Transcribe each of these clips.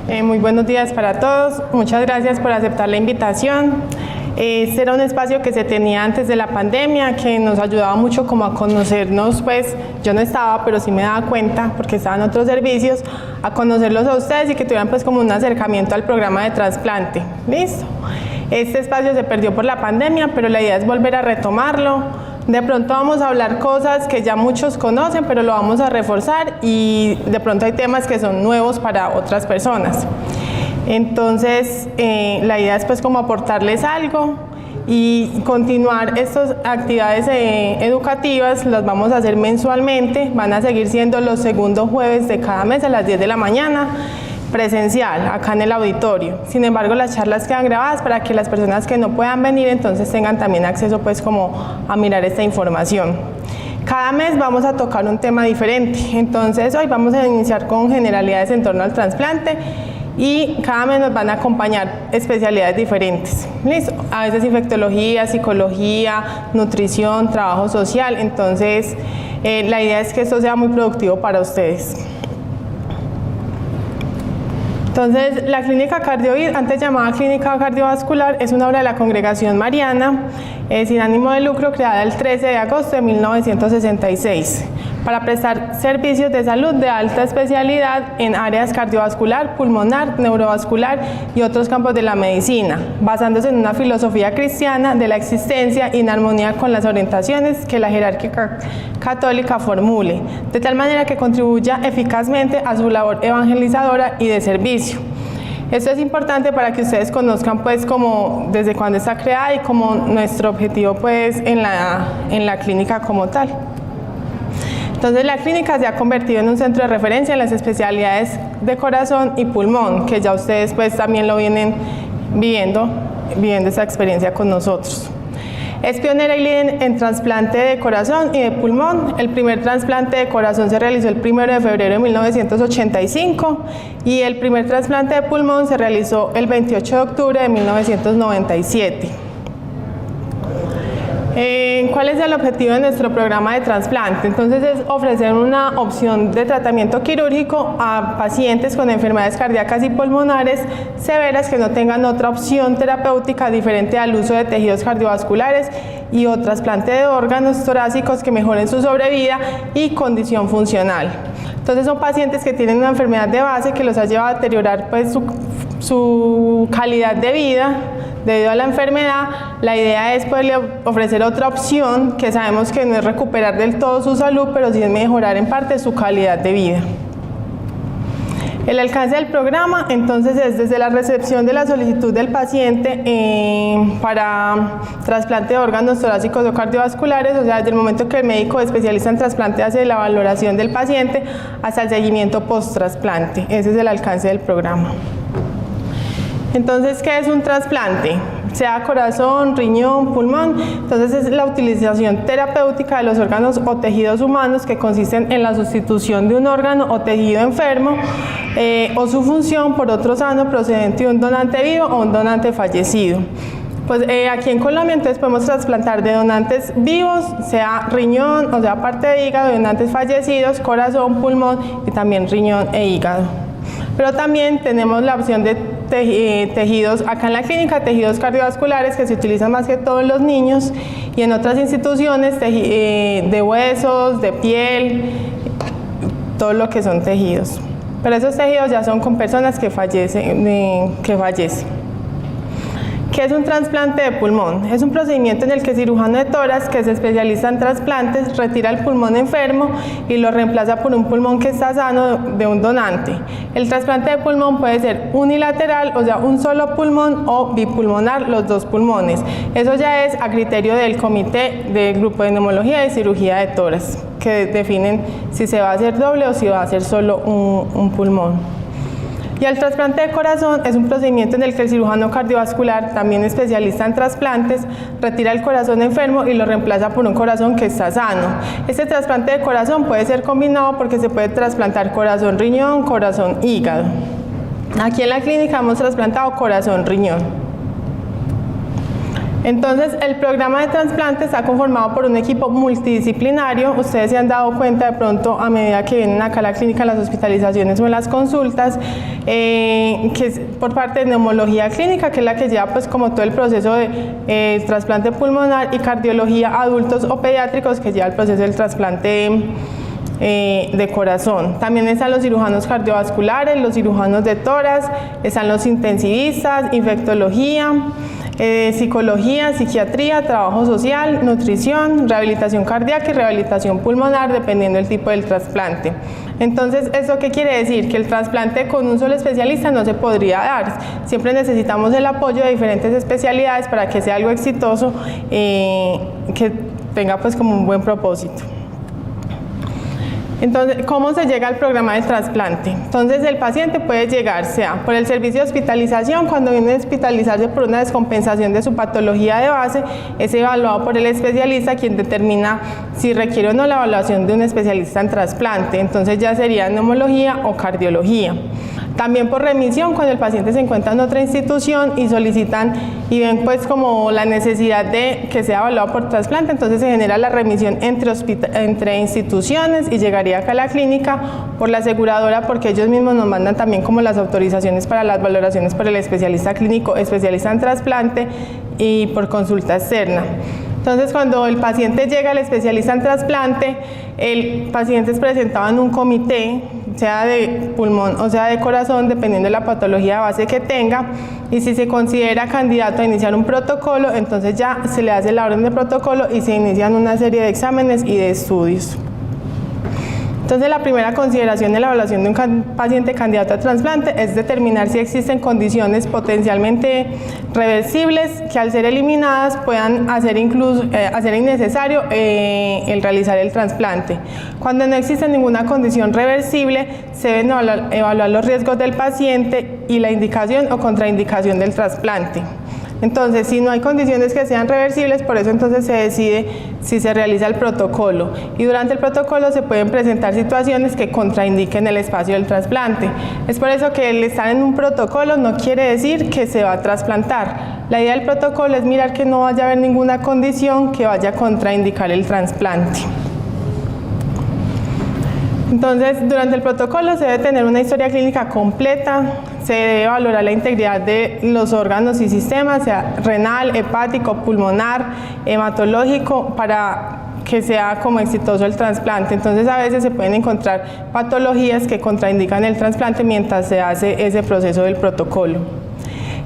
Muy buenos días para todos. Muchas gracias por aceptar la invitación. Este era un espacio que se tenía antes de la pandemia, que nos ayudaba mucho como a conocernos, pues yo no estaba, pero sí me daba cuenta, porque estaban otros servicios, a conocerlos a ustedes y que tuvieran pues como un acercamiento al programa de trasplante. ¿Listo? Este espacio se perdió por la pandemia, pero la idea es volver a retomarlo. De pronto vamos a hablar cosas que ya muchos conocen, pero lo vamos a reforzar y de pronto hay temas que son nuevos para otras personas. Entonces, la idea es pues como aportarles algo y continuar estas actividades educativas, las vamos a hacer mensualmente, van a seguir siendo los segundos jueves de cada mes a las 10 de la mañana, presencial, acá en el auditorio. Sin embargo, las charlas quedan grabadas para que las personas que no puedan venir entonces tengan también acceso pues como a mirar esta información. Cada mes vamos a tocar un tema diferente, entonces hoy vamos a iniciar con generalidades en torno al trasplante y cada mes nos van a acompañar especialidades diferentes. ¿Listo? A veces infectología, psicología, nutrición, trabajo social, entonces la idea es que esto sea muy productivo para ustedes. Entonces, la Clínica Cardioid, antes llamada Clínica Cardiovascular, es una obra de la Congregación Mariana, sin ánimo de lucro, creada el 13 de agosto de 1966, para prestar servicios de salud de alta especialidad en áreas cardiovascular, pulmonar, neurovascular y otros campos de la medicina, basándose en una filosofía cristiana de la existencia y en armonía con las orientaciones que la jerarquía católica formule, de tal manera que contribuya eficazmente a su labor evangelizadora y de servicio. Esto es importante para que ustedes conozcan pues como desde cuándo está creada y como nuestro objetivo pues en la clínica como tal. Entonces la clínica se ha convertido en un centro de referencia en las especialidades de corazón y pulmón, que ya ustedes pues también lo vienen viviendo esa experiencia con nosotros. Es pionera y líder en trasplante de corazón y de pulmón. El primer trasplante de corazón se realizó el 1 de febrero de 1985 y el primer trasplante de pulmón se realizó el 28 de octubre de 1997. ¿Cuál es el objetivo de nuestro programa de trasplante? Entonces es ofrecer una opción de tratamiento quirúrgico a pacientes con enfermedades cardíacas y pulmonares severas que no tengan otra opción terapéutica diferente al uso de tejidos cardiovasculares y o trasplante de órganos torácicos que mejoren su sobrevida y condición funcional. Entonces son pacientes que tienen una enfermedad de base que los ha llevado a deteriorar pues, su calidad de vida. Debido a la enfermedad, la idea es poderle ofrecer otra opción que sabemos que no es recuperar del todo su salud, pero sí es mejorar en parte su calidad de vida. El alcance del programa, entonces, es desde la recepción de la solicitud del paciente para trasplante de órganos torácicos o cardiovasculares, o sea, desde el momento que el médico especialista en trasplante hace la valoración del paciente hasta el seguimiento post-trasplante. Ese es el alcance del programa. Entonces, ¿qué es un trasplante? Sea corazón, riñón, pulmón. Entonces es la utilización terapéutica de los órganos o tejidos humanos que consisten en la sustitución de un órgano o tejido enfermo o su función por otro sano procedente de un donante vivo o un donante fallecido. Pues aquí en Colombia entonces podemos trasplantar de donantes vivos, sea riñón, o sea parte de hígado, de donantes fallecidos, corazón, pulmón y también riñón e hígado. Pero también tenemos la opción de tejidos, acá en la clínica, tejidos cardiovasculares que se utilizan más que todo en los niños y en otras instituciones de huesos, de piel, todo lo que son tejidos. Pero esos tejidos ya son con personas que fallecen. ¿Qué es un trasplante de pulmón? Es un procedimiento en el que el cirujano de tórax, que se especializa en trasplantes, retira el pulmón enfermo y lo reemplaza por un pulmón que está sano de un donante. El trasplante de pulmón puede ser unilateral, o sea, un solo pulmón, o bipulmonar, los dos pulmones. Eso ya es a criterio del comité del grupo de neumología y cirugía de tórax, que definen si se va a hacer doble o si va a ser solo un pulmón. Y el trasplante de corazón es un procedimiento en el que el cirujano cardiovascular, también especialista en trasplantes, retira el corazón enfermo y lo reemplaza por un corazón que está sano. Este trasplante de corazón puede ser combinado porque se puede trasplantar corazón-riñón, corazón-hígado. Aquí en la clínica hemos trasplantado corazón-riñón. Entonces, el programa de trasplante está conformado por un equipo multidisciplinario. Ustedes se han dado cuenta de pronto a medida que vienen acá a la clínica, las hospitalizaciones o en las consultas, que es por parte de neumología clínica, que es la que lleva pues como todo el proceso de trasplante pulmonar, y cardiología adultos o pediátricos, que lleva el proceso del trasplante de corazón. También están los cirujanos cardiovasculares, los cirujanos de tórax, están los intensivistas, infectología, psicología, psiquiatría, trabajo social, nutrición, rehabilitación cardíaca y rehabilitación pulmonar, dependiendo del tipo del trasplante. Entonces, ¿eso qué quiere decir? Que el trasplante con un solo especialista no se podría dar. Siempre necesitamos el apoyo de diferentes especialidades para que sea algo exitoso, que tenga pues como un buen propósito. Entonces, ¿cómo se llega al programa de trasplante? Entonces, el paciente puede llegar, sea por el servicio de hospitalización, cuando viene a hospitalizarse por una descompensación de su patología de base, es evaluado por el especialista, quien determina si requiere o no la evaluación de un especialista en trasplante. Entonces, ya sería neumología o cardiología. También por remisión, cuando el paciente se encuentra en otra institución y solicitan y ven pues como la necesidad de que sea evaluado por trasplante, entonces se genera la remisión entre instituciones y llegaría acá a la clínica por la aseguradora, porque ellos mismos nos mandan también como las autorizaciones para las valoraciones por el especialista clínico, especialista en trasplante y por consulta externa. Entonces, cuando el paciente llega al especialista en trasplante, el paciente es presentado en un comité, sea de pulmón o sea de corazón, dependiendo de la patología de base que tenga, y si se considera candidato a iniciar un protocolo, entonces ya se le hace la orden de protocolo y se inician una serie de exámenes y de estudios. Entonces, la primera consideración de la evaluación de un paciente candidato a trasplante es determinar si existen condiciones potencialmente reversibles que, al ser eliminadas, puedan hacer innecesario el realizar el trasplante. Cuando no existe ninguna condición reversible, se deben evaluar los riesgos del paciente y la indicación o contraindicación del trasplante. Entonces, si no hay condiciones que sean reversibles, por eso entonces se decide si se realiza el protocolo. Y durante el protocolo se pueden presentar situaciones que contraindiquen el espacio del trasplante. Es por eso que el estar en un protocolo no quiere decir que se va a trasplantar. La idea del protocolo es mirar que no vaya a haber ninguna condición que vaya a contraindicar el trasplante. Entonces, durante el protocolo se debe tener una historia clínica completa, se debe valorar la integridad de los órganos y sistemas, sea renal, hepático, pulmonar, hematológico, para que sea como exitoso el trasplante. Entonces, a veces se pueden encontrar patologías que contraindican el trasplante mientras se hace ese proceso del protocolo.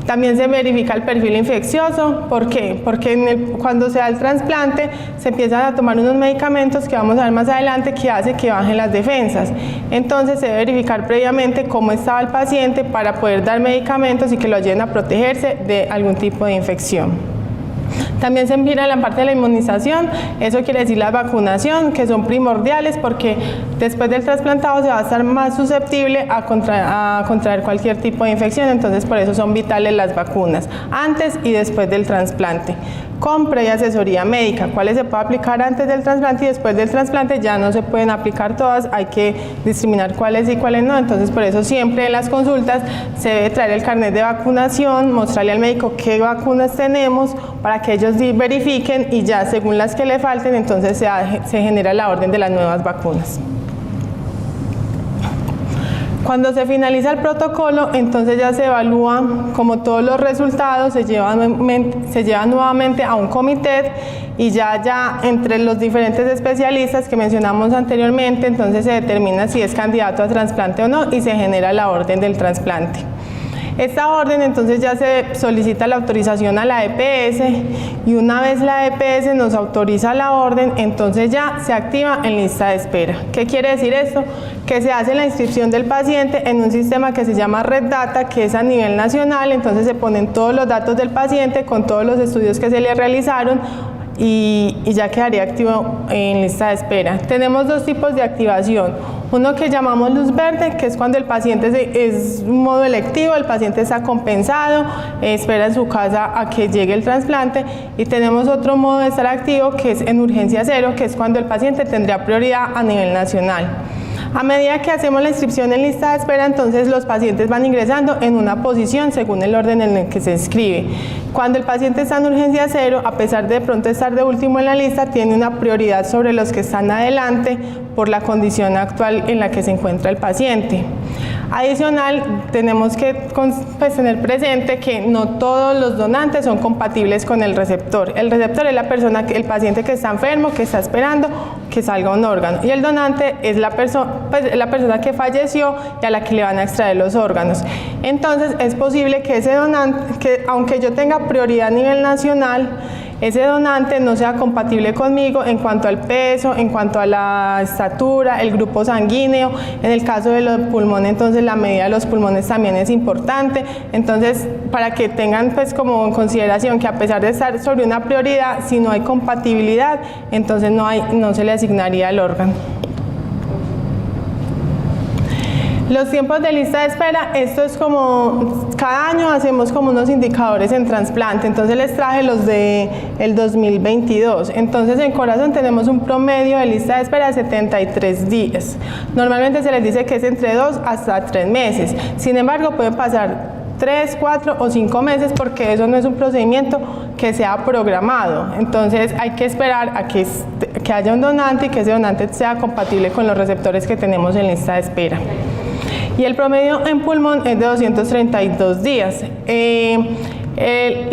También se verifica el perfil infeccioso. ¿Por qué? Porque cuando se da el trasplante se empiezan a tomar unos medicamentos que vamos a ver más adelante que hace que bajen las defensas. Entonces se debe verificar previamente cómo estaba el paciente para poder dar medicamentos y que lo ayuden a protegerse de algún tipo de infección. También se mira la parte de la inmunización, eso quiere decir la vacunación, que son primordiales porque después del trasplantado se va a estar más susceptible a contraer cualquier tipo de infección, entonces por eso son vitales las vacunas, antes y después del trasplante, con previa asesoría médica. ¿Cuáles se puede aplicar antes del trasplante y después del trasplante? Ya no se pueden aplicar todas, hay que discriminar cuáles y cuáles no, entonces por eso siempre en las consultas se debe traer el carnet de vacunación, mostrarle al médico qué vacunas tenemos para que ellos verifiquen y ya según las que le falten, entonces se genera la orden de las nuevas vacunas. Cuando se finaliza el protocolo, entonces ya se evalúa como todos los resultados, se lleva nuevamente a un comité y ya entre los diferentes especialistas que mencionamos anteriormente, entonces se determina si es candidato a trasplante o no y se genera la orden del trasplante. Esta orden entonces ya se solicita la autorización a la EPS y una vez la EPS nos autoriza la orden, entonces ya se activa en lista de espera. ¿Qué quiere decir esto? Que se hace la inscripción del paciente en un sistema que se llama Red Data, que es a nivel nacional, entonces se ponen todos los datos del paciente con todos los estudios que se le realizaron y ya quedaría activo en lista de espera. Tenemos dos tipos de activación. Uno que llamamos luz verde, que es cuando el paciente es un modo electivo, el paciente está compensado, espera en su casa a que llegue el trasplante, y tenemos otro modo de estar activo que es en urgencia cero, que es cuando el paciente tendría prioridad a nivel nacional. A medida que hacemos la inscripción en lista de espera, entonces los pacientes van ingresando en una posición según el orden en el que se inscribe. Cuando el paciente está en urgencia 0, a pesar de pronto estar de último en la lista, tiene una prioridad sobre los que están adelante por la condición actual en la que se encuentra el paciente. Adicional, tenemos que tener presente que no todos los donantes son compatibles con el receptor. El receptor es el paciente que está enfermo, que está esperando que salga un órgano, y el donante es la persona que falleció y a la que le van a extraer los órganos. Entonces, es posible que ese donante, aunque yo tenga prioridad a nivel nacional, ese donante no sea compatible conmigo en cuanto al peso, en cuanto a la estatura, el grupo sanguíneo. En el caso de los pulmones, entonces la medida de los pulmones también es importante. Entonces, para que tengan pues como en consideración que a pesar de estar sobre una prioridad, si no hay compatibilidad, entonces no se le asignaría el órgano. Los tiempos de lista de espera, esto es como, cada año hacemos como unos indicadores en trasplante, entonces les traje los de el 2022. Entonces en corazón tenemos un promedio de lista de espera de 73 días. Normalmente se les dice que es entre 2 hasta 3 meses, sin embargo pueden pasar 3, 4 o 5 meses porque eso no es un procedimiento que sea programado. Entonces hay que esperar a que haya un donante y que ese donante sea compatible con los receptores que tenemos en lista de espera. Y el promedio en pulmón es de 232 días.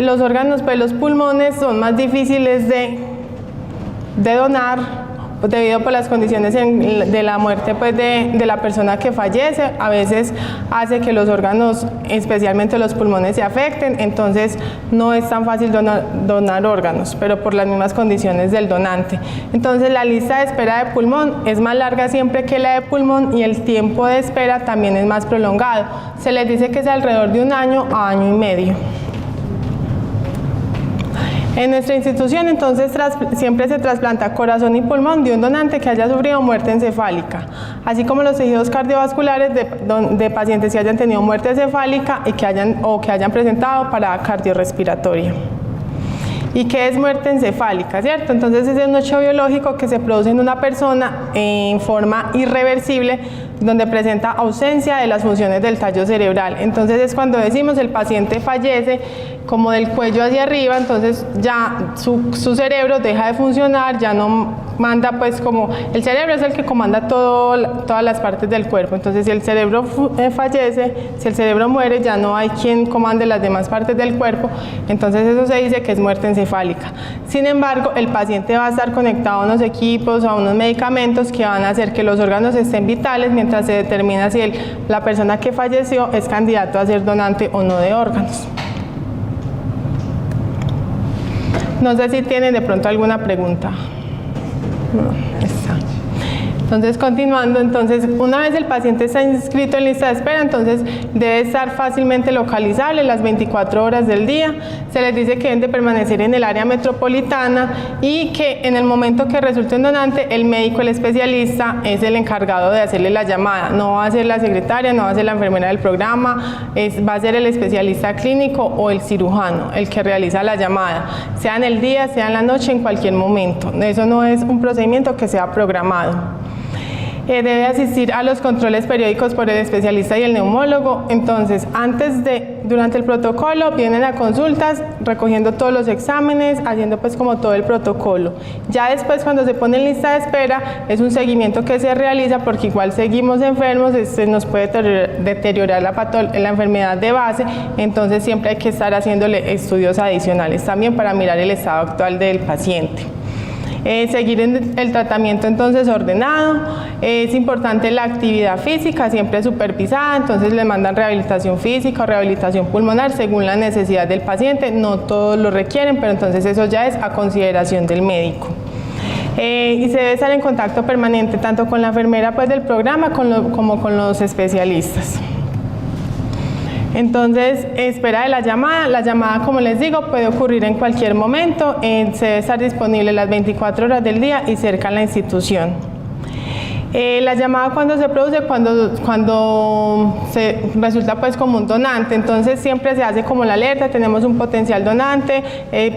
Los órganos, pues los pulmones son más difíciles de donar debido por las condiciones de la muerte pues de la persona que fallece. A veces hace que los órganos, especialmente los pulmones, se afecten, entonces no es tan fácil donar órganos, pero por las mismas condiciones del donante. Entonces la lista de espera de pulmón es más larga siempre que la de pulmón y el tiempo de espera también es más prolongado. Se les dice que es alrededor de 1 año a 1 año y medio. En nuestra institución, entonces, siempre se trasplanta corazón y pulmón de un donante que haya sufrido muerte encefálica, así como los tejidos cardiovasculares de pacientes que hayan tenido muerte encefálica y que hayan presentado parada cardiorrespiratoria. ¿Y qué es muerte encefálica, cierto? Entonces es un hecho biológico que se produce en una persona en forma irreversible, donde presenta ausencia de las funciones del tallo cerebral. Entonces es cuando decimos el paciente fallece como del cuello hacia arriba, entonces ya su cerebro deja de funcionar, ya no manda pues como, el cerebro es el que comanda todas las partes del cuerpo. Entonces si el cerebro fallece, si el cerebro muere, ya no hay quien comande las demás partes del cuerpo, entonces eso se dice que es muerte encefálica. Sin embargo, el paciente va a estar conectado a unos equipos, a unos medicamentos que van a hacer que los órganos estén vitales mientras se determina si la persona que falleció es candidato a ser donante o no de órganos. No sé si tienen de pronto alguna pregunta. No, está. Entonces, continuando, entonces, una vez el paciente está inscrito en lista de espera, entonces debe estar fácilmente localizable las 24 horas del día. Se les dice que deben de permanecer en el área metropolitana y que en el momento que resulte un donante, el médico, el especialista, es el encargado de hacerle la llamada. No va a ser la secretaria, no va a ser la enfermera del programa, va a ser el especialista clínico o el cirujano el que realiza la llamada, sea en el día, sea en la noche, en cualquier momento. Eso no es un procedimiento que sea programado. Debe asistir a los controles periódicos por el especialista y el neumólogo. Entonces, durante el protocolo vienen a consultas, recogiendo todos los exámenes, haciendo pues como todo el protocolo. Ya después, cuando se pone en lista de espera, es un seguimiento que se realiza porque igual seguimos enfermos, nos puede deteriorar la enfermedad de base, entonces siempre hay que estar haciéndole estudios adicionales también para mirar el estado actual del paciente. Seguir el tratamiento entonces ordenado, es importante la actividad física, siempre supervisada, entonces le mandan rehabilitación física o rehabilitación pulmonar según la necesidad del paciente, no todos lo requieren, pero entonces eso ya es a consideración del médico. Y se debe estar en contacto permanente tanto con la enfermera pues, del programa como con los especialistas. Entonces, espera de la llamada, como les digo, puede ocurrir en cualquier momento, se debe estar disponible las 24 horas del día y cerca a la institución. La llamada cuando se produce, cuando se resulta pues como un donante, entonces siempre se hace como la alerta, tenemos un potencial donante,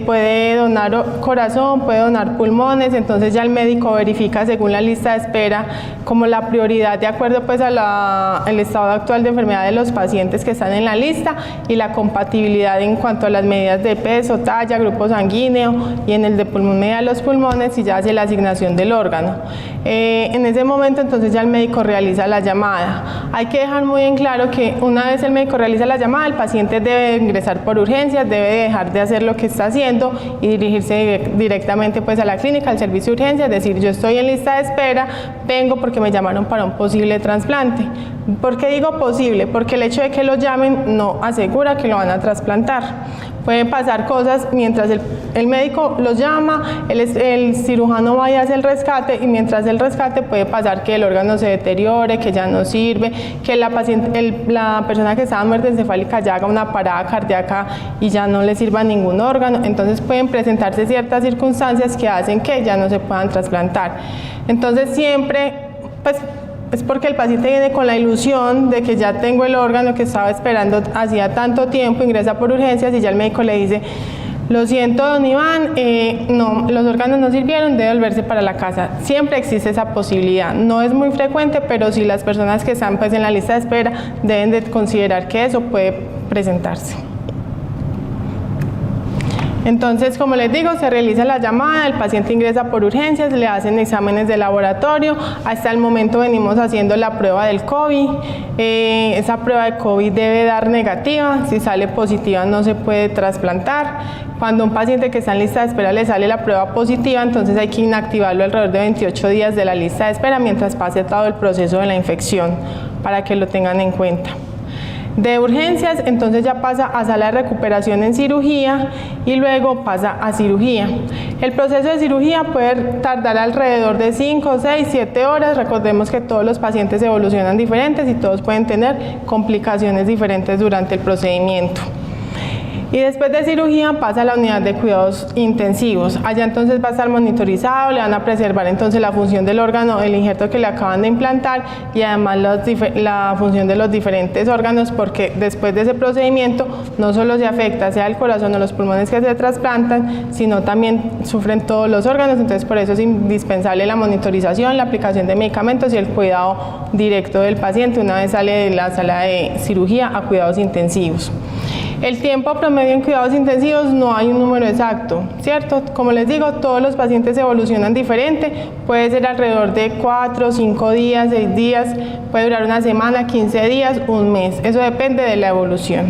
puede donar corazón, puede donar pulmones, entonces ya el médico verifica según la lista de espera como la prioridad de acuerdo pues al estado actual de enfermedad de los pacientes que están en la lista y la compatibilidad en cuanto a las medidas de peso, talla, grupo sanguíneo y en el de pulmón media de los pulmones y ya hace la asignación del órgano. En ese momento entonces ya el médico realiza la llamada. Hay que dejar muy en claro que una vez el médico realiza la llamada, el paciente debe ingresar por urgencias, debe dejar de hacer lo que está haciendo y dirigirse directamente pues a la clínica, al servicio de urgencias, decir yo estoy en lista de espera, vengo porque me llamaron para un posible trasplante. ¿Por qué digo posible? Porque el hecho de que lo llamen no asegura que lo van a trasplantar. Pueden pasar cosas mientras el médico los llama, el cirujano va y hace el rescate y mientras el rescate puede pasar que el órgano se deteriore, que ya no sirve, que la persona que estaba en muerte encefálica ya haga una parada cardíaca y ya no le sirva ningún órgano. Entonces pueden presentarse ciertas circunstancias que hacen que ya no se puedan trasplantar. Entonces siempre, pues, es porque el paciente viene con la ilusión de que ya tengo el órgano que estaba esperando hacía tanto tiempo, ingresa por urgencias y ya el médico le dice, lo siento don Iván, no, los órganos no sirvieron, debe volverse para la casa. Siempre existe esa posibilidad, no es muy frecuente, pero sí las personas que están pues en la lista de espera deben de considerar que eso puede presentarse. Entonces, como les digo, se realiza la llamada, el paciente ingresa por urgencias, le hacen exámenes de laboratorio, hasta el momento venimos haciendo la prueba del COVID, esa prueba de COVID debe dar negativa, si sale positiva no se puede trasplantar. Cuando un paciente que está en lista de espera le sale la prueba positiva, entonces hay que inactivarlo alrededor de 28 días de la lista de espera mientras pase todo el proceso de la infección, para que lo tengan en cuenta. De urgencias, entonces ya pasa a sala de recuperación en cirugía y luego pasa a cirugía. El proceso de cirugía puede tardar alrededor de 5, 6, 7 horas. Recordemos que todos los pacientes evolucionan diferentes y todos pueden tener complicaciones diferentes durante el procedimiento. Y después de cirugía pasa a la unidad de cuidados intensivos. Allá entonces va a estar monitorizado, le van a preservar entonces la función del órgano, el injerto que le acaban de implantar y además la función de los diferentes órganos, porque después de ese procedimiento no solo se afecta sea el corazón o los pulmones que se trasplantan, sino también sufren todos los órganos. Entonces por eso es indispensable la monitorización, la aplicación de medicamentos y el cuidado directo del paciente una vez sale de la sala de cirugía a cuidados intensivos. El tiempo promedio en cuidados intensivos no hay un número exacto, ¿cierto? Como les digo, todos los pacientes evolucionan diferente, puede ser alrededor de 4, 5 días, 6 días, puede durar una semana, 15 días, un mes, eso depende de la evolución.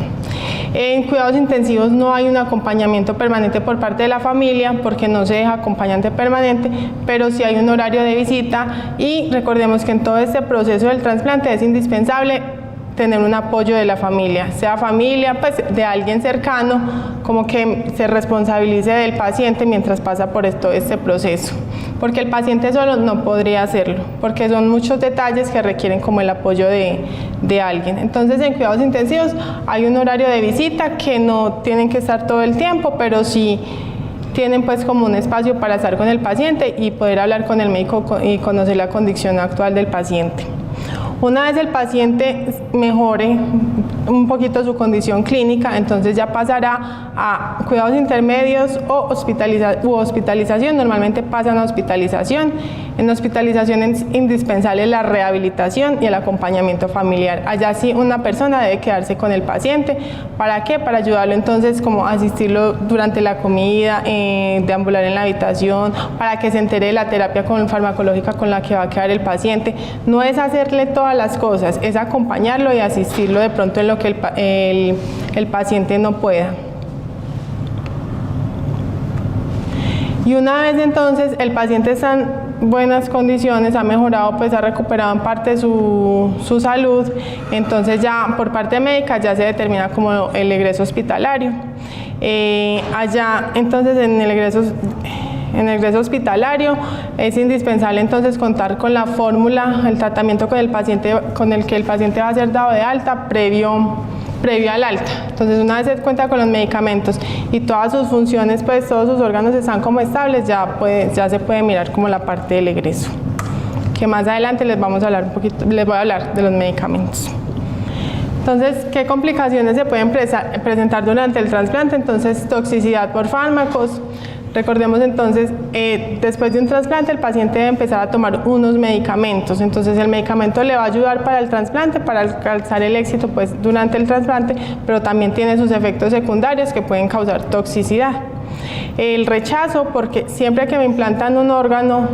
En cuidados intensivos no hay un acompañamiento permanente por parte de la familia porque no se deja acompañante permanente, pero sí hay un horario de visita y recordemos que en todo este proceso del trasplante es indispensable tener un apoyo de la familia, sea familia, pues de alguien cercano, como que se responsabilice del paciente mientras pasa por este proceso, porque el paciente solo no podría hacerlo, porque son muchos detalles que requieren como el apoyo de alguien. Entonces en cuidados intensivos hay un horario de visita que no tienen que estar todo el tiempo, pero sí tienen pues como un espacio para estar con el paciente y poder hablar con el médico y conocer la condición actual del paciente. Una vez el paciente mejore un poquito su condición clínica, entonces ya pasará a cuidados intermedios o hospitalización. Normalmente pasan a hospitalización. En hospitalización es indispensable la rehabilitación y el acompañamiento familiar. Allá sí una persona debe quedarse con el paciente. ¿Para qué? Para ayudarlo entonces como asistirlo durante la comida, deambular en la habitación, para que se entere de la terapia farmacológica con la que va a quedar el paciente. No es hacerle todas las cosas, es acompañarlo y asistirlo de pronto en lo que el paciente no pueda. Y una vez entonces el paciente está en buenas condiciones, ha mejorado, pues ha recuperado en parte su salud, entonces ya por parte médica ya se determina como el egreso hospitalario. Allá entonces en el egreso hospitalario es indispensable entonces contar con la fórmula, el tratamiento con el que el paciente va a ser dado de alta previo al alta. Entonces una vez se cuenta con los medicamentos y todas sus funciones, pues todos sus órganos están como estables, ya se puede mirar como la parte del egreso. que más adelante les voy a hablar de los medicamentos. Entonces, ¿qué complicaciones se pueden presentar durante el trasplante? Entonces, toxicidad por fármacos. Recordemos entonces, después de un trasplante el paciente debe empezar a tomar unos medicamentos, entonces el medicamento le va a ayudar para el trasplante, para alcanzar el éxito pues, durante el trasplante, pero también tiene sus efectos secundarios que pueden causar toxicidad. El rechazo, porque siempre que me implantan un órgano,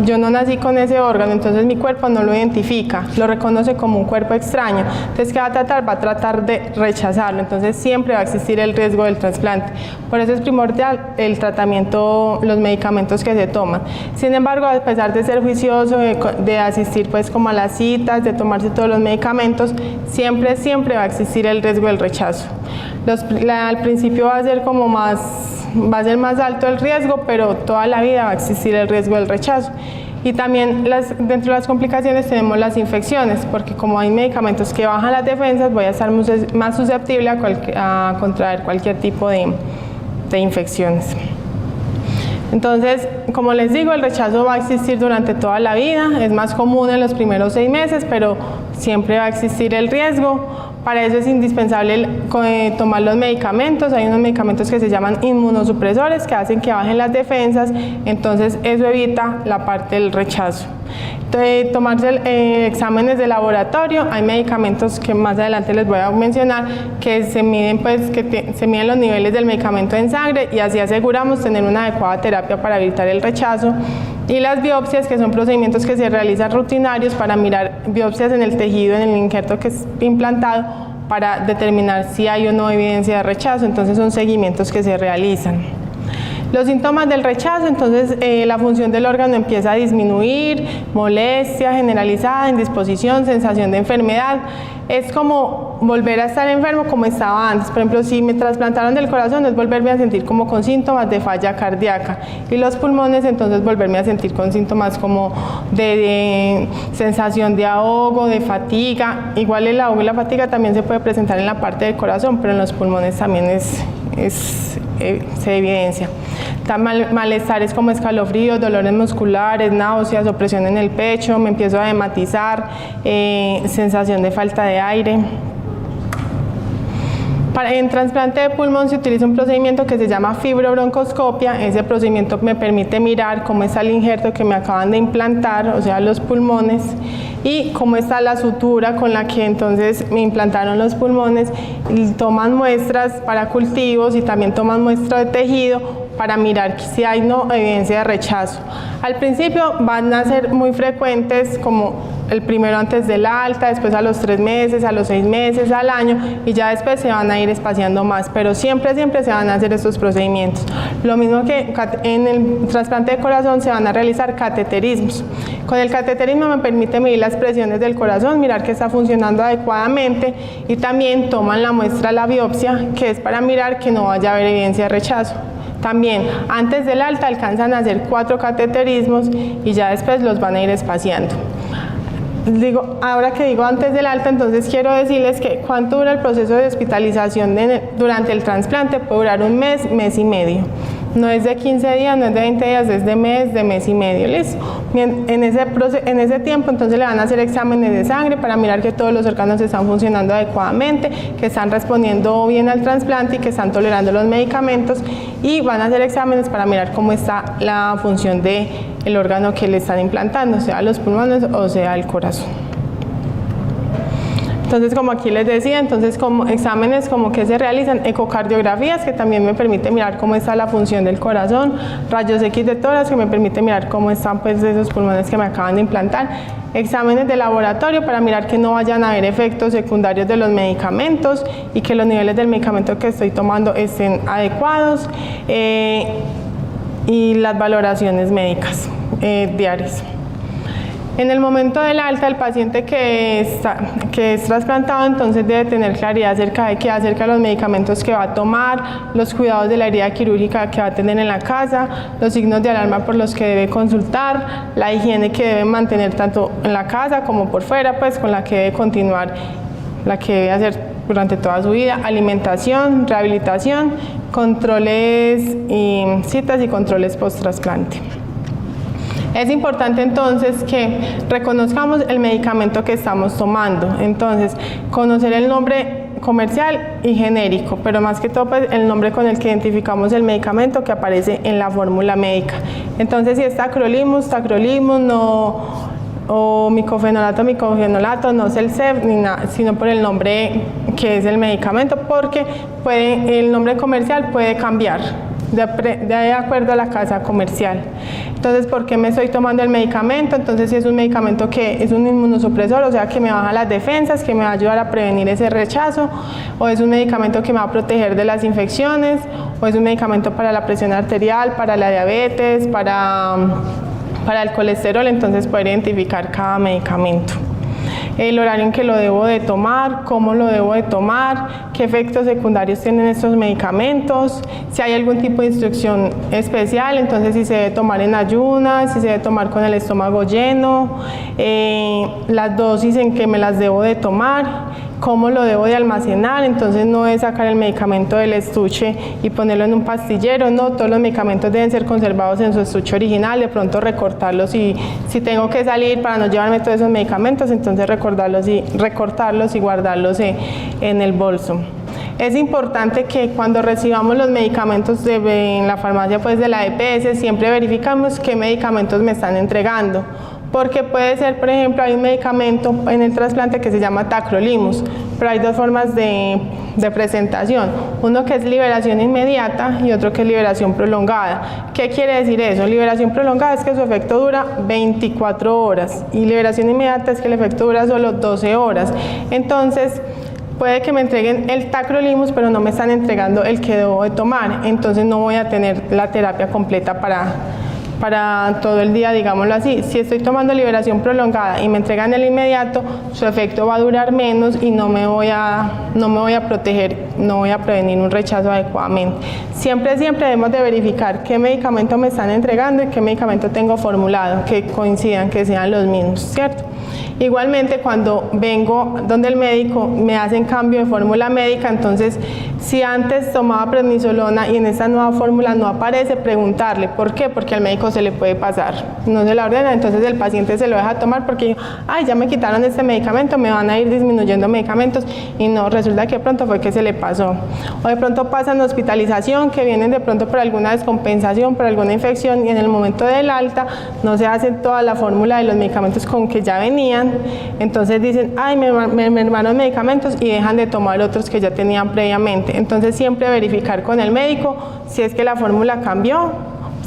yo no nací con ese órgano, entonces mi cuerpo no lo identifica, lo reconoce como un cuerpo extraño. Entonces, ¿qué va a tratar? Va a tratar de rechazarlo, entonces siempre va a existir el riesgo del trasplante. Por eso es primordial el tratamiento, los medicamentos que se toman. Sin embargo, a pesar de ser juicioso, de asistir pues como a las citas, de tomarse todos los medicamentos, siempre va a existir el riesgo del rechazo. Al principio va a ser más alto el riesgo, pero toda la vida va a existir el riesgo del rechazo. Y también dentro de las complicaciones tenemos las infecciones, porque como hay medicamentos que bajan las defensas, voy a estar más susceptible a contraer cualquier tipo de infecciones. Entonces, como les digo, el rechazo va a existir durante toda la vida, es más común en los primeros 6 meses, pero siempre va a existir el riesgo. Para eso es indispensable tomar los medicamentos. Hay unos medicamentos que se llaman inmunosupresores que hacen que bajen las defensas, entonces eso evita la parte del rechazo. Entonces, tomarse exámenes de laboratorio. Hay medicamentos que más adelante les voy a mencionar que se miden los niveles del medicamento en sangre y así aseguramos tener una adecuada terapia para evitar el rechazo. Y las biopsias, que son procedimientos que se realizan rutinarios para mirar biopsias en el tejido, en el injerto que es implantado, para determinar si hay o no evidencia de rechazo. Entonces son seguimientos que se realizan. Los síntomas del rechazo, entonces la función del órgano empieza a disminuir, molestia generalizada, indisposición, sensación de enfermedad. Es como volver a estar enfermo como estaba antes. Por ejemplo, si me trasplantaron del corazón, es volverme a sentir como con síntomas de falla cardíaca. Y los pulmones, entonces volverme a sentir con síntomas como de sensación de ahogo, de fatiga. Igual el ahogo y la fatiga también se puede presentar en la parte del corazón, pero en los pulmones también se evidencia. Malestares como escalofríos, dolores musculares, náuseas, opresión en el pecho, me empiezo a hematizar, sensación de falta de aire. En trasplante de pulmón se utiliza un procedimiento que se llama fibrobroncoscopia. Ese procedimiento me permite mirar cómo está el injerto que me acaban de implantar, o sea, los pulmones, y cómo está la sutura con la que entonces me implantaron los pulmones. Toman muestras para cultivos y también toman muestras de tejido para mirar si hay evidencia de rechazo. Al principio van a ser muy frecuentes, como el primero antes del alta, después a los 3 meses, a los 6 meses, al año, y ya después se van a ir espaciando más, pero siempre se van a hacer estos procedimientos. Lo mismo que en el trasplante de corazón se van a realizar cateterismos. Con el cateterismo me permite medir las presiones del corazón, mirar que está funcionando adecuadamente, y también toman la muestra, la biopsia, que es para mirar que no vaya a haber evidencia de rechazo. También antes del alta alcanzan a hacer 4 cateterismos y ya después los van a ir espaciando. Ahora que digo antes del alta, entonces quiero decirles que cuánto dura el proceso de hospitalización durante el trasplante. Puede durar 1 mes, mes y medio. No es de 15 días, no es de 20 días, es de mes y medio. ¿Listo? En ese tiempo entonces le van a hacer exámenes de sangre para mirar que todos los órganos están funcionando adecuadamente, que están respondiendo bien al trasplante y que están tolerando los medicamentos, y van a hacer exámenes para mirar cómo está la función del órgano que le están implantando, sea los pulmones o sea el corazón. Entonces, como aquí les decía, como exámenes como que se realizan, ecocardiografías, que también me permite mirar cómo está la función del corazón, rayos X de tórax, que me permite mirar cómo están pues esos pulmones que me acaban de implantar, exámenes de laboratorio para mirar que no vayan a haber efectos secundarios de los medicamentos y que los niveles del medicamento que estoy tomando estén adecuados, y las valoraciones médicas diarias. En el momento del alta, el paciente que es trasplantado entonces debe tener claridad acerca de los medicamentos que va a tomar, los cuidados de la herida quirúrgica que va a tener en la casa, los signos de alarma por los que debe consultar, la higiene que debe mantener tanto en la casa como por fuera, pues con la que debe continuar, la que debe hacer durante toda su vida, alimentación, rehabilitación, controles, citas y controles post-trasplante. Es importante entonces que reconozcamos el medicamento que estamos tomando. Entonces, conocer el nombre comercial y genérico, pero más que todo pues, el nombre con el que identificamos el medicamento que aparece en la fórmula médica. Entonces, si es tacrolimus, no, o micofenolato, no es el CEF ni nada, sino por el nombre que es el medicamento, porque el nombre comercial puede cambiar de acuerdo a la casa comercial. Entonces, ¿por qué me estoy tomando el medicamento? Entonces, si es un medicamento que es un inmunosupresor, o sea, que me baja las defensas, que me va a ayudar a prevenir ese rechazo, o es un medicamento que me va a proteger de las infecciones, o es un medicamento para la presión arterial, para la diabetes, para el colesterol. Entonces, poder identificar cada medicamento. El horario en que lo debo de tomar, cómo lo debo de tomar, qué efectos secundarios tienen estos medicamentos, si hay algún tipo de instrucción especial, entonces si se debe tomar en ayunas, si se debe tomar con el estómago lleno, las dosis en que me las debo de tomar, cómo lo debo de almacenar. Entonces no es sacar el medicamento del estuche y ponerlo en un pastillero, no, todos los medicamentos deben ser conservados en su estuche original, de pronto recortarlos y si tengo que salir para no llevarme todos esos medicamentos, entonces recortarlos y guardarlos en el bolso. Es importante que cuando recibamos los medicamentos en la farmacia pues, de la EPS, siempre verificamos qué medicamentos me están entregando. Porque puede ser, por ejemplo, hay un medicamento en el trasplante que se llama tacrolimus, pero hay dos formas de presentación, uno que es liberación inmediata y otro que es liberación prolongada. ¿Qué quiere decir eso? Liberación prolongada es que su efecto dura 24 horas y liberación inmediata es que el efecto dura solo 12 horas. Entonces, puede que me entreguen el tacrolimus, pero no me están entregando el que debo de tomar, entonces no voy a tener la terapia completa para todo el día, digámoslo así. Si estoy tomando liberación prolongada y me entregan el inmediato, su efecto va a durar menos y no me voy a proteger, no voy a prevenir un rechazo adecuadamente. Siempre debemos de verificar qué medicamento me están entregando y qué medicamento tengo formulado, que coincidan, que sean los mismos, ¿cierto? Igualmente, cuando vengo donde el médico me hacen cambio de fórmula médica, entonces si antes tomaba prednisolona y en esta nueva fórmula no aparece, preguntarle ¿por qué? Porque al médico se le puede pasar, no se la ordena, entonces el paciente se lo deja tomar porque ay, ya me quitaron este medicamento, me van a ir disminuyendo medicamentos y no, resulta que de pronto fue que se le pasó. O de pronto pasan hospitalización, que vienen de pronto por alguna descompensación, por alguna infección y en el momento del alta no se hace toda la fórmula de los medicamentos con que ya venían. Entonces dicen, ay, me mermaron medicamentos y dejan de tomar otros que ya tenían previamente. Entonces siempre verificar con el médico si es que la fórmula cambió,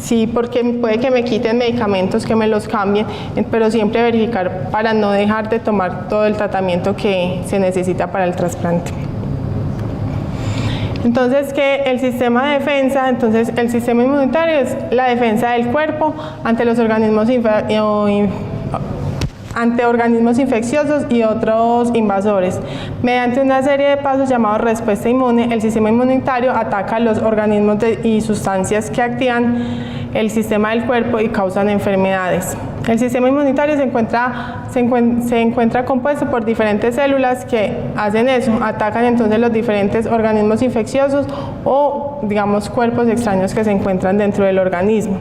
sí, porque puede que me quiten medicamentos, que me los cambien, pero siempre verificar para no dejar de tomar todo el tratamiento que se necesita para el trasplante. Entonces, que el sistema de defensa, entonces el sistema inmunitario es la defensa del cuerpo ante los organismos ante organismos infecciosos y otros invasores. Mediante una serie de pasos llamados respuesta inmune, el sistema inmunitario ataca los organismos y sustancias que activan el sistema del cuerpo y causan enfermedades. El sistema inmunitario se encuentra compuesto por diferentes células que hacen eso, atacan entonces los diferentes organismos infecciosos o, digamos, cuerpos extraños que se encuentran dentro del organismo.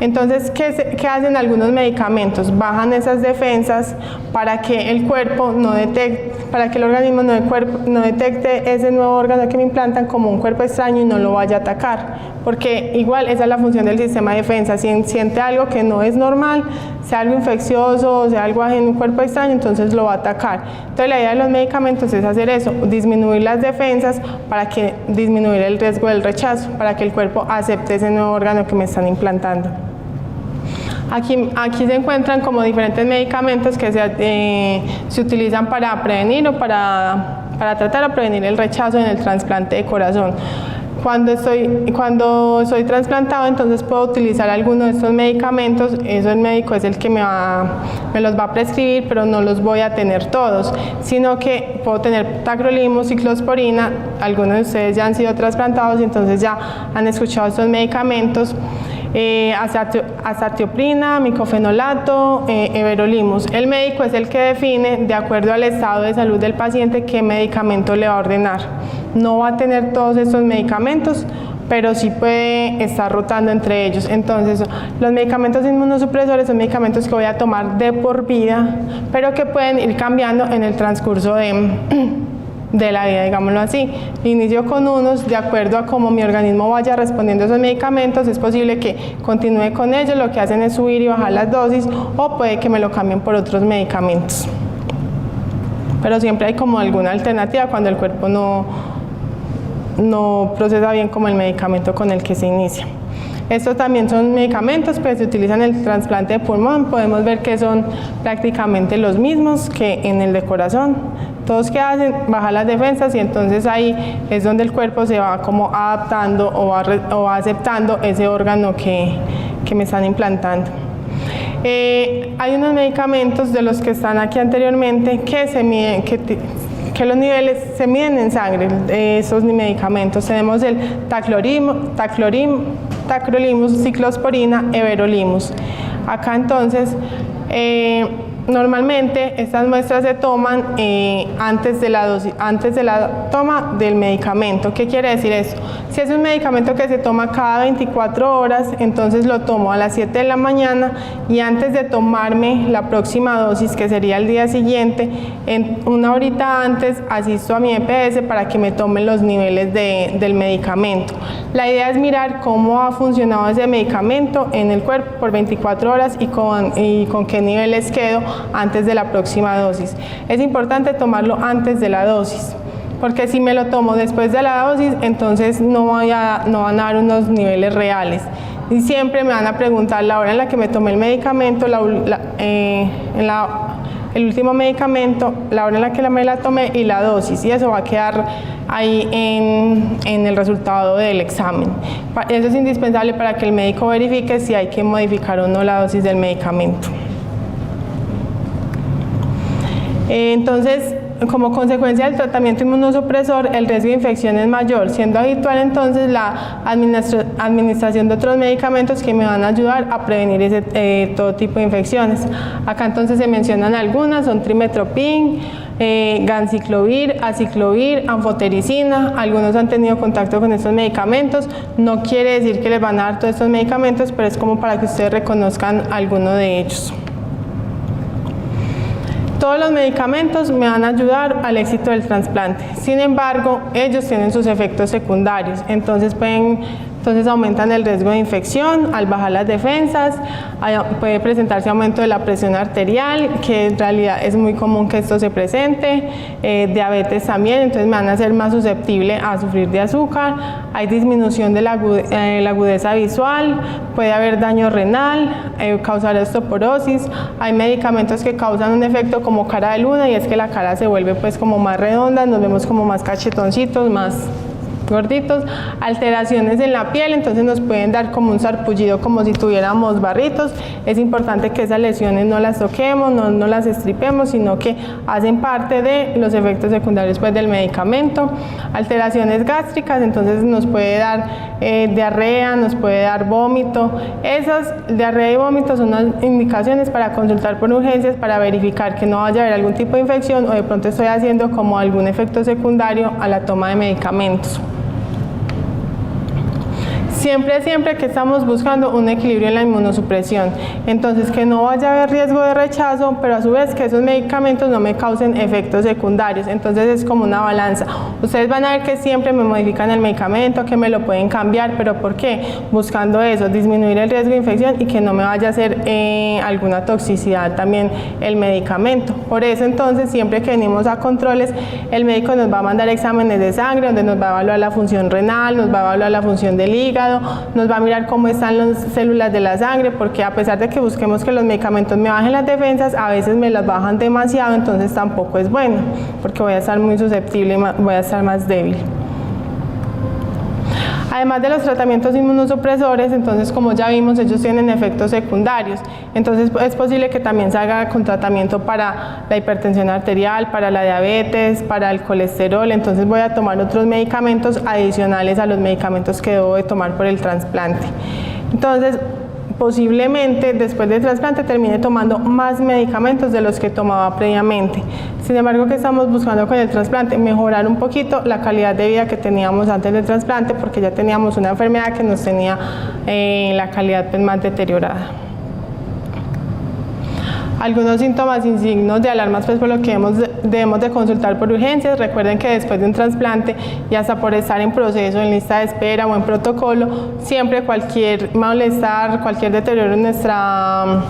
Entonces, ¿qué hacen algunos medicamentos? Bajan esas defensas para que el cuerpo no detecte, para que el organismo no detecte ese nuevo órgano que me implantan como un cuerpo extraño y no lo vaya a atacar. Porque igual esa es la función del sistema de defensa. Si siente algo que no es normal, sea algo infeccioso o sea algo ajeno, un cuerpo extraño, entonces lo va a atacar. Entonces la idea de los medicamentos es hacer eso, disminuir las defensas para disminuir el riesgo del rechazo, para que el cuerpo acepte ese nuevo órgano que me están implantando. Aquí se encuentran como diferentes medicamentos que se utilizan para prevenir o para tratar o prevenir el rechazo en el trasplante de corazón. Cuando soy trasplantado, entonces puedo utilizar alguno de estos medicamentos. Eso el médico es el que me los va a prescribir, pero no los voy a tener todos, sino que puedo tener tacrolimus, ciclosporina. Algunos de ustedes ya han sido trasplantados y entonces ya han escuchado estos medicamentos. Azatioprina, micofenolato, everolimus. El médico es el que define, de acuerdo al estado de salud del paciente, qué medicamento le va a ordenar. No va a tener todos estos medicamentos pero sí puede estar rotando entre ellos. Entonces, los medicamentos inmunosupresores son medicamentos que voy a tomar de por vida, pero que pueden ir cambiando en el transcurso de la vida, digámoslo así. Inicio con unos, de acuerdo a cómo mi organismo vaya respondiendo a esos medicamentos, es posible que continúe con ellos, lo que hacen es subir y bajar las dosis, o puede que me lo cambien por otros medicamentos. Pero siempre hay como alguna alternativa cuando el cuerpo no procesa bien como el medicamento con el que se inicia. Estos también son medicamentos que se utilizan en el trasplante de pulmón. Podemos ver que son prácticamente los mismos que en el de corazón. Todos que hacen bajar las defensas, y entonces ahí es donde el cuerpo se va como adaptando o va aceptando ese órgano que me están implantando. Hay unos medicamentos de los que están aquí anteriormente que se miden, que los niveles se miden en sangre. Esos medicamentos tenemos el tacrolimus, ciclosporina, everolimus. Acá entonces normalmente estas muestras se toman antes de la toma del medicamento. ¿Qué quiere decir eso? Si es un medicamento que se toma cada 24 horas, entonces lo tomo a las 7 de la mañana, y antes de tomarme la próxima dosis, que sería el día siguiente, una horita antes asisto a mi EPS para que me tomen los niveles del medicamento. La idea es mirar cómo ha funcionado ese medicamento en el cuerpo por 24 horas y con qué niveles quedo antes de la próxima dosis. Es importante tomarlo antes de la dosis, porque si me lo tomo después de la dosis, entonces no van a dar unos niveles reales. Y siempre me van a preguntar la hora en la que me tomé el medicamento, el último medicamento, la hora en la que me la tomé y la dosis, y eso va a quedar ahí en el resultado del examen. Eso es indispensable para que el médico verifique si hay que modificar o no la dosis del medicamento. Entonces, como consecuencia del tratamiento inmunosupresor, el riesgo de infección es mayor, siendo habitual entonces la administración de otros medicamentos que me van a ayudar a prevenir todo tipo de infecciones. Acá entonces se mencionan algunas, son trimetoprim, ganciclovir, aciclovir, anfotericina. Algunos han tenido contacto con estos medicamentos. No quiere decir que les van a dar todos estos medicamentos, pero es como para que ustedes reconozcan alguno de ellos. Todos los medicamentos me van a ayudar al éxito del trasplante. Sin embargo, ellos tienen sus efectos secundarios, entonces aumentan el riesgo de infección al bajar las defensas, puede presentarse aumento de la presión arterial, que en realidad es muy común que esto se presente, diabetes también, entonces me van a hacer más susceptible a sufrir de azúcar, hay disminución de la agudeza visual, puede haber daño renal, causar osteoporosis, hay medicamentos que causan un efecto como cara de luna, y es que la cara se vuelve pues como más redonda, nos vemos como más cachetoncitos, más gorditos, alteraciones en la piel, entonces nos pueden dar como un sarpullido, como si tuviéramos barritos. Es importante que esas lesiones no las toquemos, no las estripemos, sino que hacen parte de los efectos secundarios pues, del medicamento. Alteraciones gástricas, entonces nos puede dar diarrea, nos puede dar vómito. Esas diarrea y vómito son unas indicaciones para consultar por urgencias para verificar que no vaya a haber algún tipo de infección o de pronto estoy haciendo como algún efecto secundario a la toma de medicamentos. Siempre que estamos buscando un equilibrio en la inmunosupresión, entonces que no vaya a haber riesgo de rechazo, pero a su vez que esos medicamentos no me causen efectos secundarios, entonces es como una balanza. Ustedes van a ver que siempre me modifican el medicamento, que me lo pueden cambiar, pero ¿por qué? Buscando eso, disminuir el riesgo de infección y que no me vaya a hacer alguna toxicidad también el medicamento. Por eso entonces siempre que venimos a controles, el médico nos va a mandar exámenes de sangre donde nos va a evaluar la función renal, nos va a evaluar la función del hígado, nos va a mirar cómo están las células de la sangre, porque a pesar de que busquemos que los medicamentos me bajen las defensas, a veces me las bajan demasiado, entonces tampoco es bueno, porque voy a estar muy susceptible y voy a estar más débil. Además de los tratamientos inmunosupresores, entonces como ya vimos, ellos tienen efectos secundarios. Entonces es posible que también se haga con tratamiento para la hipertensión arterial, para la diabetes, para el colesterol. Entonces voy a tomar otros medicamentos adicionales a los medicamentos que debo de tomar por el trasplante. Entonces, posiblemente después del trasplante termine tomando más medicamentos de los que tomaba previamente. Sin embargo, ¿qué estamos buscando con el trasplante? Mejorar un poquito la calidad de vida que teníamos antes del trasplante, porque ya teníamos una enfermedad que nos tenía la calidad pues, más deteriorada. Algunos síntomas y signos de alarma pues, por lo que debemos de consultar por urgencias. Recuerden que después de un trasplante y hasta por estar en proceso, en lista de espera o en protocolo, siempre cualquier malestar, cualquier deterioro de nuestra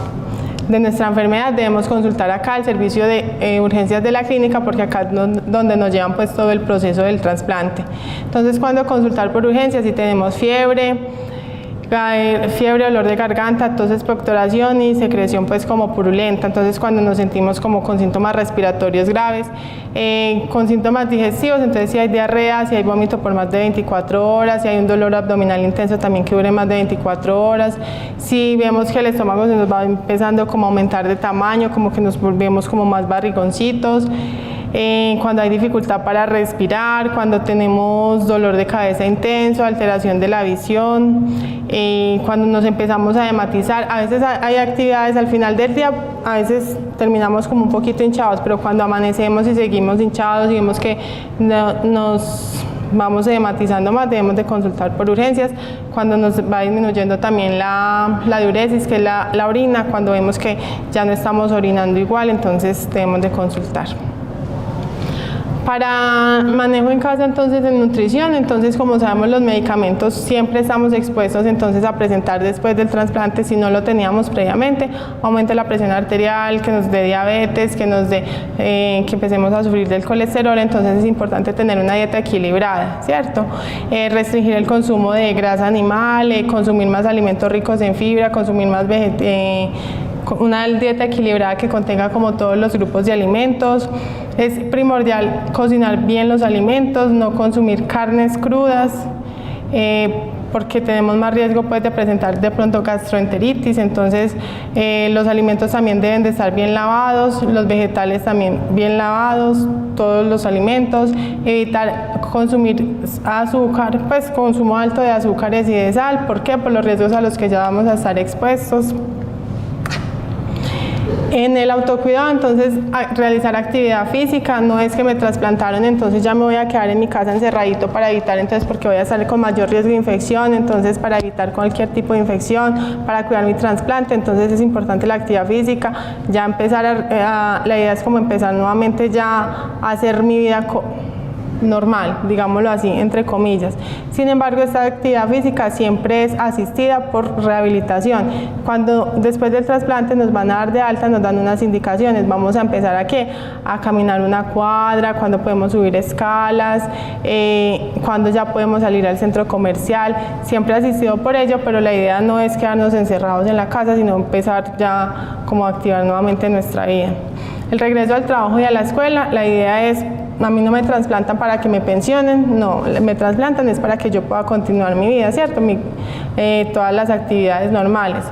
enfermedad debemos consultar acá al servicio de urgencias de la clínica, porque acá es donde nos llevan pues, todo el proceso del trasplante. Entonces, cuando consultar por urgencias, si tenemos fiebre, dolor de garganta, tos, expectoración y secreción pues como purulenta. Entonces cuando nos sentimos como con síntomas respiratorios graves, con síntomas digestivos, entonces si hay diarrea, si hay vómito por más de 24 horas, si hay un dolor abdominal intenso también que dure más de 24 horas, si vemos que el estómago se nos va empezando como a aumentar de tamaño, como que nos volvemos como más barrigoncitos, cuando hay dificultad para respirar, cuando tenemos dolor de cabeza intenso, alteración de la visión, cuando nos empezamos a hematizar. A veces hay actividades al final del día, a veces terminamos como un poquito hinchados, pero cuando amanecemos y seguimos hinchados y vemos que nos vamos hematizando más, debemos de consultar por urgencias. Cuando nos va disminuyendo también la diuresis, que es la orina, cuando vemos que ya no estamos orinando igual, entonces debemos de consultar. Para manejo en casa, entonces, de nutrición, entonces, como sabemos, los medicamentos siempre estamos expuestos entonces a presentar después del trasplante, si no lo teníamos previamente, aumento de la presión arterial, que nos dé diabetes, que nos dé, que empecemos a sufrir del colesterol. Entonces es importante tener una dieta equilibrada, ¿cierto? Restringir el consumo de grasa animal, consumir más alimentos ricos en fibra, consumir más una dieta equilibrada que contenga como todos los grupos de alimentos. Es primordial cocinar bien los alimentos, no consumir carnes crudas, porque tenemos más riesgo pues, de presentar de pronto gastroenteritis. Entonces los alimentos también deben de estar bien lavados, los vegetales también bien lavados, todos los alimentos. Evitar consumir azúcar, pues consumo alto de azúcares y de sal. ¿Por qué? Por los riesgos a los que ya vamos a estar expuestos. En el autocuidado, entonces, realizar actividad física. No es que me trasplantaron, entonces ya me voy a quedar en mi casa encerradito para evitar, entonces, porque voy a estar con mayor riesgo de infección, entonces, para evitar cualquier tipo de infección, para cuidar mi trasplante, entonces es importante la actividad física. Ya empezar la idea es como empezar nuevamente ya a hacer mi vida normal, digámoslo así, entre comillas. Sin embargo, esta actividad física siempre es asistida por rehabilitación. Cuando después del trasplante nos van a dar de alta, nos dan unas indicaciones. Vamos a empezar a caminar una cuadra, cuando podemos subir escalas, cuando ya podemos salir al centro comercial, siempre asistido por ello, pero la idea no es quedarnos encerrados en la casa, sino empezar ya como a activar nuevamente nuestra vida. El regreso al trabajo y a la escuela, la idea es, a mí no me trasplantan para que me pensionen, no, me trasplantan es para que yo pueda continuar mi vida, ¿cierto? Todas las actividades normales.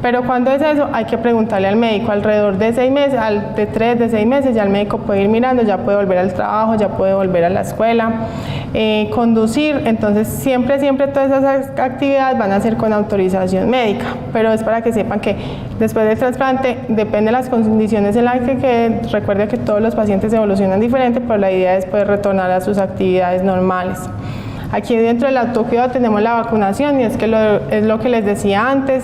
Pero cuando es eso, hay que preguntarle al médico. Alrededor de 6 meses, de 3, de 6 meses, ya el médico puede ir mirando, ya puede volver al trabajo, ya puede volver a la escuela, conducir. Entonces siempre todas esas actividades van a ser con autorización médica, pero es para que sepan que después del trasplante, depende de las condiciones en las que queden. Recuerde que todos los pacientes evolucionan diferente, pero la idea es poder retornar a sus actividades normales. Aquí dentro del autocuidado tenemos la vacunación, y es que es lo que les decía antes.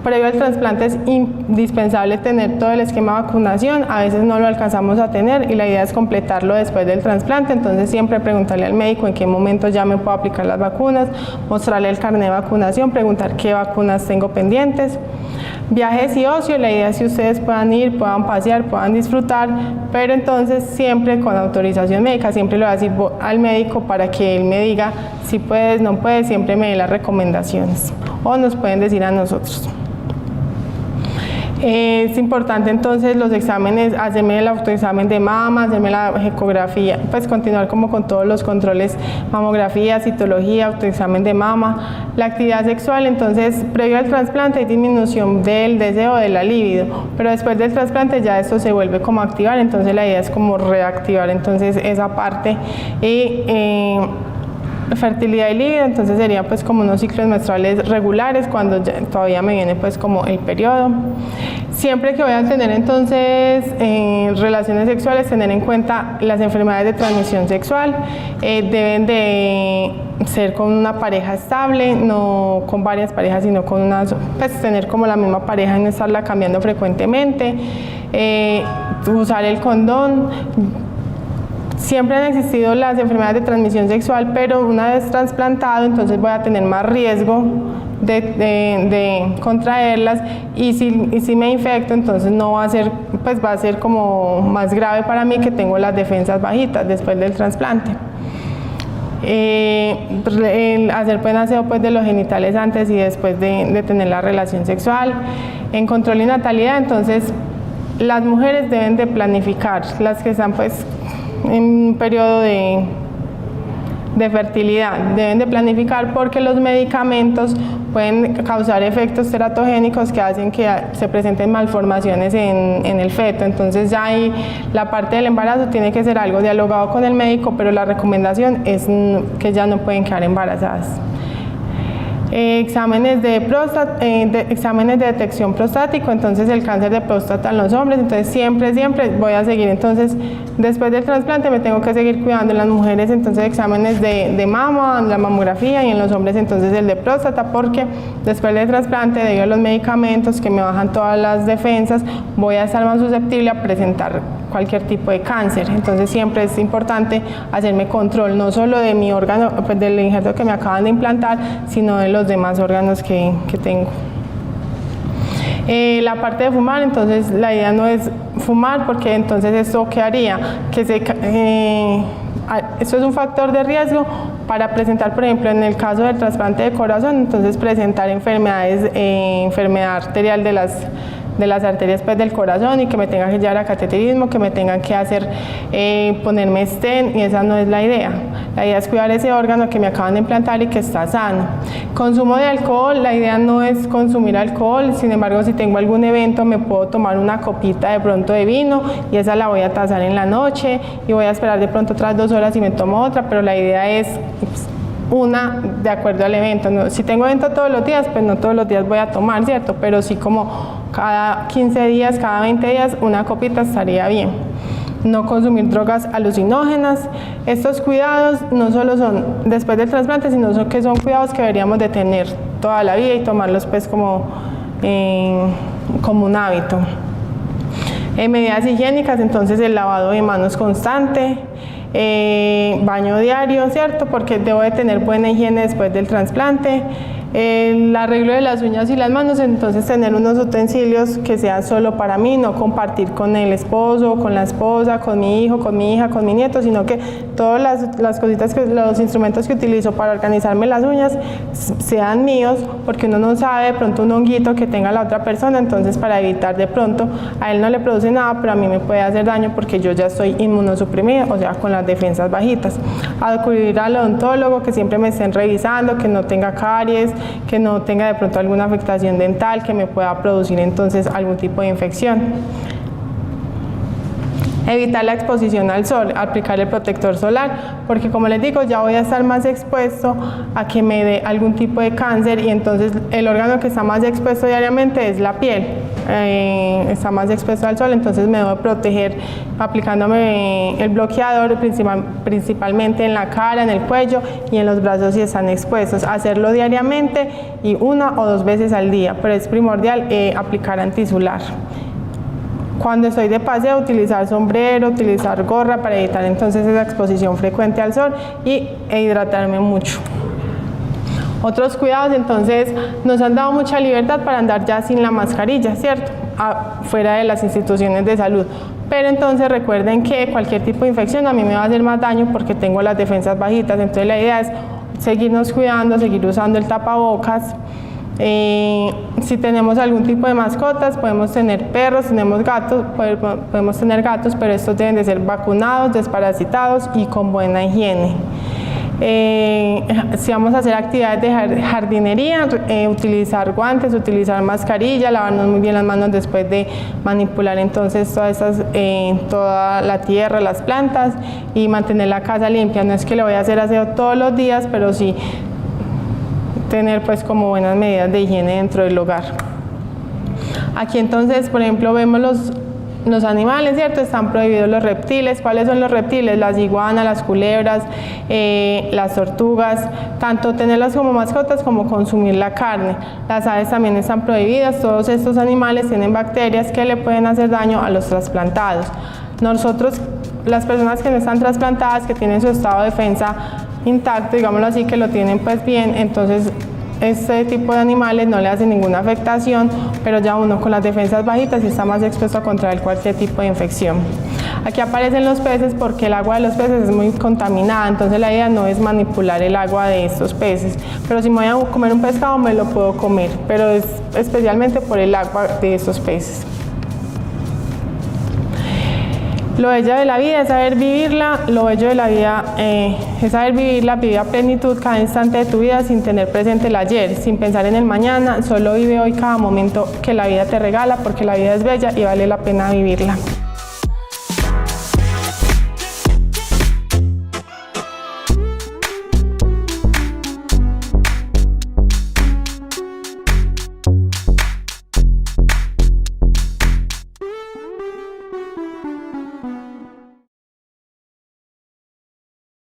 Previo al trasplante es indispensable tener todo el esquema de vacunación. A veces no lo alcanzamos a tener y la idea es completarlo después del trasplante. Entonces siempre preguntarle al médico en qué momento ya me puedo aplicar las vacunas, mostrarle el carnet de vacunación, preguntar qué vacunas tengo pendientes. Viajes y ocio, la idea es que ustedes puedan ir, puedan pasear, puedan disfrutar, pero entonces siempre con autorización médica. Siempre le voy a decir al médico para que él me diga si puedes, no puedes, siempre me dé las recomendaciones o nos pueden decir a nosotros. Es importante entonces los exámenes, hacerme el autoexamen de mama, hacerme la ecografía, pues continuar como con todos los controles, mamografía, citología, autoexamen de mama. La actividad sexual, entonces previo al trasplante hay disminución del deseo, de la libido, pero después del trasplante ya esto se vuelve como a activar, entonces la idea es como reactivar entonces esa parte. Y fertilidad y libido, entonces sería pues como unos ciclos menstruales regulares cuando todavía me viene pues como el periodo. Siempre que voy a tener entonces relaciones sexuales, tener en cuenta las enfermedades de transmisión sexual, deben de ser con una pareja estable, no con varias parejas, sino con una, pues tener como la misma pareja y no estarla cambiando frecuentemente, usar el condón. Siempre han existido las enfermedades de transmisión sexual, pero una vez trasplantado, entonces voy a tener más riesgo de contraerlas, y si me infecto, entonces no va a ser, pues va a ser como más grave para mí, que tengo las defensas bajitas después del trasplante. Hacer buen aseo pues de los genitales antes y después de tener la relación sexual. En control y natalidad, entonces las mujeres deben de planificar, las que están pues en un periodo de fertilidad, deben de planificar, porque los medicamentos pueden causar efectos teratogénicos que hacen que se presenten malformaciones en el feto. Entonces ya ahí la parte del embarazo tiene que ser algo dialogado con el médico, pero la recomendación es que ya no pueden quedar embarazadas. Exámenes de próstata, exámenes de detección prostático, entonces el cáncer de próstata en los hombres, entonces siempre voy a seguir, entonces después del trasplante me tengo que seguir cuidando. En las mujeres entonces exámenes de mama, la mamografía, y en los hombres entonces el de próstata, porque después del trasplante, debido a los medicamentos que me bajan todas las defensas, voy a estar más susceptible a presentar cualquier tipo de cáncer. Entonces siempre es importante hacerme control, no solo de mi órgano, pues del injerto que me acaban de implantar, sino de los demás órganos que tengo. La parte de fumar, entonces la idea no es fumar, porque entonces esto ¿qué haría? Esto es un factor de riesgo para presentar, por ejemplo, en el caso del trasplante de corazón, entonces presentar enfermedad arterial de las arterias pues, del corazón, y que me tenga que llevar a cateterismo, que me tengan que hacer ponerme stent, y esa no es la idea. La idea es cuidar ese órgano que me acaban de implantar y que está sano. Consumo de alcohol, la idea no es consumir alcohol, sin embargo si tengo algún evento me puedo tomar una copita de pronto de vino, y esa la voy a tasar en la noche, y voy a esperar de pronto otras 2 horas y me tomo otra, pero la idea es una de acuerdo al evento. No, si tengo evento todos los días, pues no todos los días voy a tomar, ¿cierto? Pero sí como cada 15 días, cada 20 días, una copita estaría bien. No consumir drogas alucinógenas. Estos cuidados no solo son después del trasplante, sino que son cuidados que deberíamos de tener toda la vida y tomarlos pues como un hábito. Medidas higiénicas, entonces el lavado de manos constante, baño diario, ¿cierto? Porque debo de tener buena higiene después del trasplante. El arreglo de las uñas y las manos, entonces tener unos utensilios que sean solo para mí, no compartir con el esposo, con la esposa, con mi hijo, con mi hija, con mi nieto, sino que todas las cositas, los instrumentos que utilizo para organizarme las uñas sean míos, porque uno no sabe de pronto un honguito que tenga la otra persona, entonces para evitar de pronto, a él no le produce nada, pero a mí me puede hacer daño porque yo ya estoy inmunosuprimida, o sea, con las defensas bajitas. Acudir al odontólogo, que siempre me estén revisando, que no tenga caries, que no tenga de pronto alguna afectación dental que me pueda producir entonces algún tipo de infección. Evitar la exposición al sol, aplicar el protector solar, porque como les digo, ya voy a estar más expuesto a que me dé algún tipo de cáncer, y entonces el órgano que está más expuesto diariamente es la piel, está más expuesto al sol, entonces me debo proteger aplicándome el bloqueador principalmente en la cara, en el cuello y en los brazos si están expuestos. Hacerlo diariamente y 1 o 2 veces al día, pero es primordial aplicar antisolar. Cuando estoy de paseo, utilizar sombrero, utilizar gorra para evitar entonces esa exposición frecuente al sol e hidratarme mucho. Otros cuidados, entonces, nos han dado mucha libertad para andar ya sin la mascarilla, ¿cierto? Fuera de las instituciones de salud. Pero entonces recuerden que cualquier tipo de infección a mí me va a hacer más daño porque tengo las defensas bajitas. Entonces la idea es seguirnos cuidando, seguir usando el tapabocas. Si tenemos algún tipo de mascotas, podemos tener perros, tenemos gatos, podemos tener gatos, pero estos deben de ser vacunados, desparasitados y con buena higiene. Si vamos a hacer actividades de jardinería, utilizar guantes, utilizar mascarilla, lavarnos muy bien las manos después de manipular entonces toda la tierra, las plantas, y mantener la casa limpia. No es que le voy a hacer aseo todos los días, pero sí tener pues como buenas medidas de higiene dentro del hogar. Aquí entonces, por ejemplo, vemos los animales, ¿cierto? Están prohibidos los reptiles. ¿Cuáles son los reptiles? Las iguanas, las culebras, las tortugas, tanto tenerlas como mascotas como consumir la carne. Las aves también están prohibidas. Todos estos animales tienen bacterias que le pueden hacer daño a los trasplantados. Nosotros, las personas que no están trasplantadas, que tienen su estado de defensa intacto, digámoslo así, que lo tienen pues bien, entonces este tipo de animales no le hacen ninguna afectación, pero ya uno con las defensas bajitas sí está más expuesto a contraer cualquier tipo de infección. Aquí aparecen los peces porque el agua de los peces es muy contaminada, entonces la idea no es manipular el agua de estos peces, pero si me voy a comer un pescado me lo puedo comer, pero es especialmente por el agua de estos peces. Lo bello de la vida es saber vivirla, lo bello de la vida es saber vivirla, vivir a plenitud cada instante de tu vida sin tener presente el ayer, sin pensar en el mañana, solo vive hoy cada momento que la vida te regala porque la vida es bella y vale la pena vivirla.